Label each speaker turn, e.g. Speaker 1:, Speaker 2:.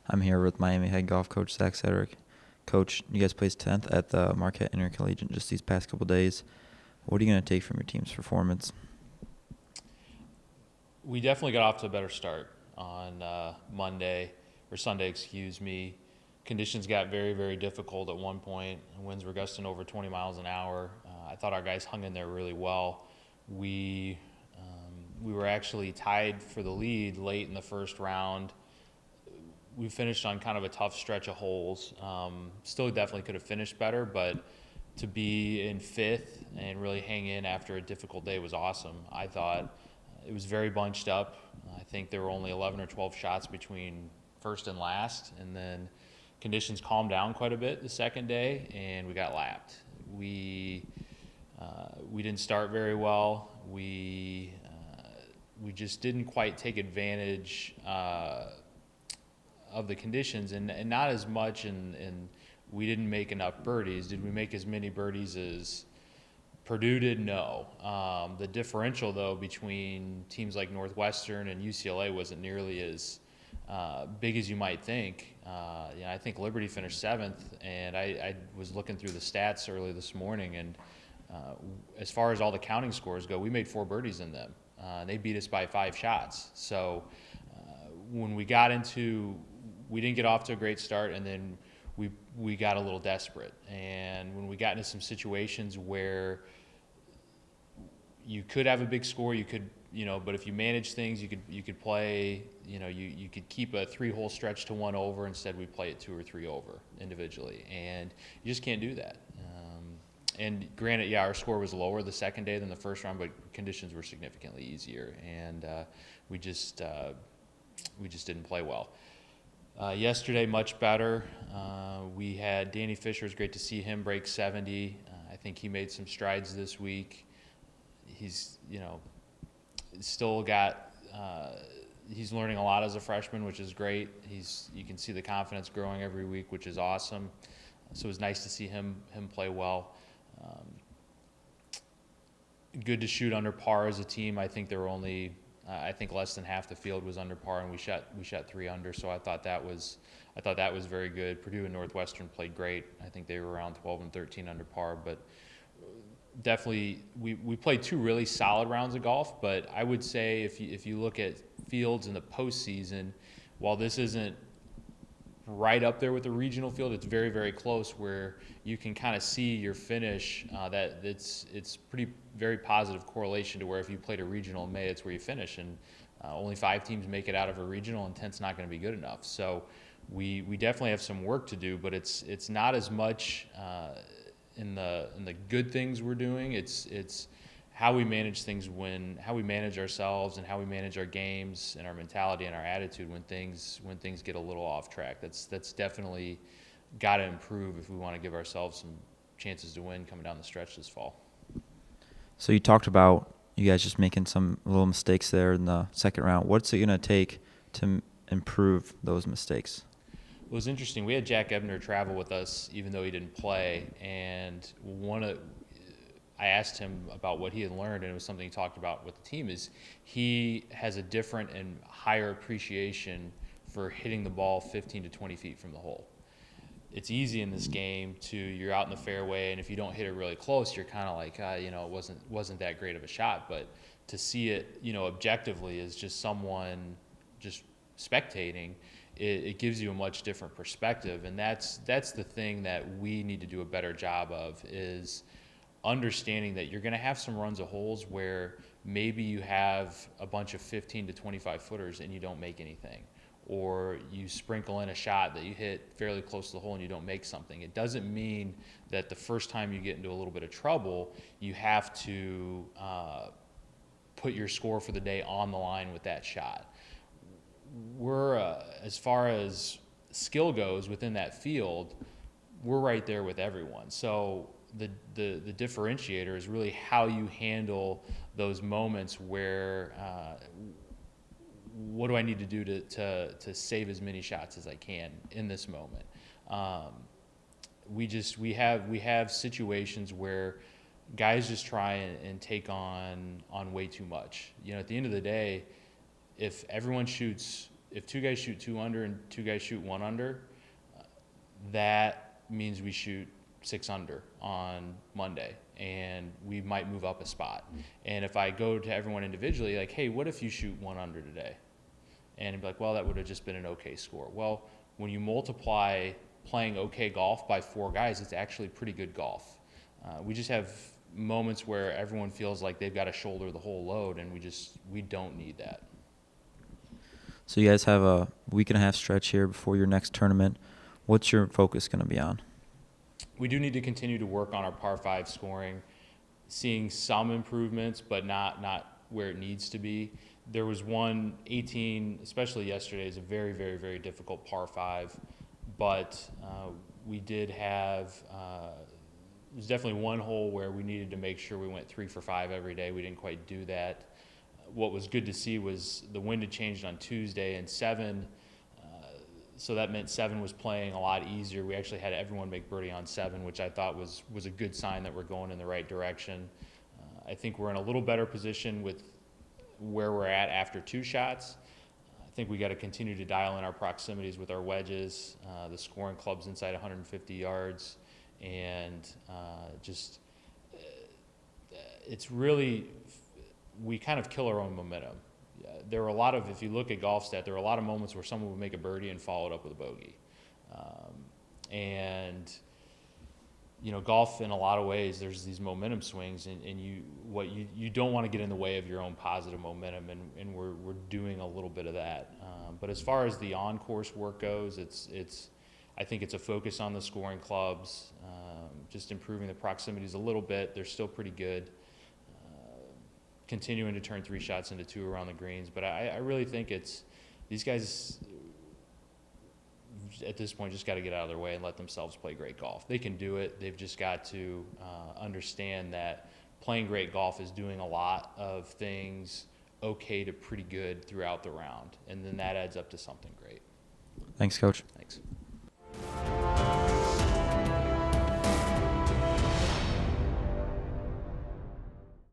Speaker 1: I'm here with Miami head golf coach Zach Sedgwick. Coach, you guys placed 10th at the Marquette Intercollegiate just these past couple days. What are you going to take from your team's performance?
Speaker 2: We definitely got off to a better start on Sunday, excuse me. Conditions got very, very difficult at one point. Winds were gusting over 20 miles an hour. I thought our guys hung in there really well. We were actually tied for the lead late in the first round. We finished on kind of a tough stretch of holes. Still definitely could have finished better, but to be in fifth and really hang in after a difficult day was awesome. I thought it was very bunched up. I think there were only 11 or 12 shots between first and last, and then conditions calmed down quite a bit the second day, and we got lapped. We didn't start very well. We just didn't quite take advantage of the conditions, and not as much in we didn't make enough birdies. Did we make as many birdies as Purdue did? No. The differential, though, between teams like Northwestern and UCLA wasn't nearly as big as you might think. I think Liberty finished seventh, and I was looking through the stats early this morning, and as far as all the counting scores go, we made 4 birdies in them. They beat us by 5 shots. So when we didn't get off to a great start, and then we got a little desperate. And when we got into some situations where you could have a big score, but if you manage things, you could play, you could keep a 3-hole stretch to 1 over. Instead, we play it 2 or 3 over individually, and you just can't do that. And granted, our score was lower the second day than the first round, but conditions were significantly easier, and we just didn't play well. Yesterday, much better. We had Danny Fisher. It was great to see him break 70. I think he made some strides this week. He's, still got. He's learning a lot as a freshman, which is great. You can see the confidence growing every week, which is awesome. So it was nice to see him play well. Good to shoot under par as a team. I think there were only. I think less than half the field was under par, and we shot 3 under. So I thought that was very good. Purdue and Northwestern played great. I think they were around 12 and 13 under par, but definitely we played 2 really solid rounds of golf. But I would say if you look at fields in the postseason, while this isn't right up there with the regional field, it's very, very close, where you can kind of see your finish. That it's pretty very positive correlation to where if you played a regional in May, it's where you finish, and only 5 teams make it out of a regional, and 10's not going to be good enough. So we definitely have some work to do, but it's not as much in the good things we're doing. It's how we manage things, how we manage ourselves, and how we manage our games and our mentality and our attitude when things get a little off track. That's definitely got to improve if we want to give ourselves some chances to win coming down the stretch this fall.
Speaker 1: So you talked about you guys just making some little mistakes there in the second round. What's it going to take to improve those mistakes?
Speaker 2: It was interesting. We had Jack Ebner travel with us, even though he didn't play, and I asked him about what he had learned, and it was something he talked about with the team, is he has a different and higher appreciation for hitting the ball 15 to 20 feet from the hole. It's easy in this game you're out in the fairway, and if you don't hit it really close, you're kind of like, it wasn't that great of a shot. But to see it, objectively, as just someone just spectating, it gives you a much different perspective. And that's the thing that we need to do a better job of, is understanding that you're going to have some runs of holes where maybe you have a bunch of 15 to 25 footers and you don't make anything, or you sprinkle in a shot that you hit fairly close to the hole and you don't make something. It doesn't mean that the first time you get into a little bit of trouble, you have to put your score for the day on the line with that shot. We're, as far as skill goes within that field, we're right there with everyone. So the differentiator is really how you handle those moments where what do I need to do to save as many shots as I can in this moment. We have situations where guys just try and take on way too much. At the end of the day, if everyone shoots if two guys shoot 2 under and two guys shoot 1 under, that means we shoot 6 under on Monday, and we might move up a spot. And if I go to everyone individually, like, hey, what if you shoot 1 under today? And it'd be like, well, that would have just been an okay score. Well, when you multiply playing okay golf by 4 guys, it's actually pretty good golf. We just have moments where everyone feels like they've got to shoulder the whole load, and we don't need that.
Speaker 1: So you guys have a week and a half stretch here before your next tournament. What's your focus going to be on?
Speaker 2: We do need to continue to work on our par 5 scoring, seeing some improvements, but not where it needs to be. There was 18, especially yesterday, is a very, very, very difficult par 5, but we did have, there's definitely one hole where we needed to make sure we went 3 for 5 every day. We didn't quite do that. What was good to see was the wind had changed on Tuesday, and 7, so that meant 7 was playing a lot easier. We actually had everyone make birdie on 7, which I thought was a good sign that we're going in the right direction. I think we're in a little better position with where we're at after 2 shots. I think we got to continue to dial in our proximities with our wedges, the scoring clubs inside 150 yards, and it's really, we kind of kill our own momentum. There were a lot of, if you look at GolfStat, there were a lot of moments where someone would make a birdie and follow it up with a bogey. And you know, golf in a lot of ways, there's these momentum swings, and you don't want to get in the way of your own positive momentum, and we're doing a little bit of that. But as far as the on-course work goes, I think it's a focus on the scoring clubs, just improving the proximities a little bit. They're still pretty good. Continuing to turn 3 shots into 2 around the greens, but I really think it's these guys at this point just got to get out of their way and let themselves play great golf. They can do it. They've just got to understand that playing great golf is doing a lot of things okay to pretty good throughout the round, and then that adds up to something great.
Speaker 1: Thanks, Coach.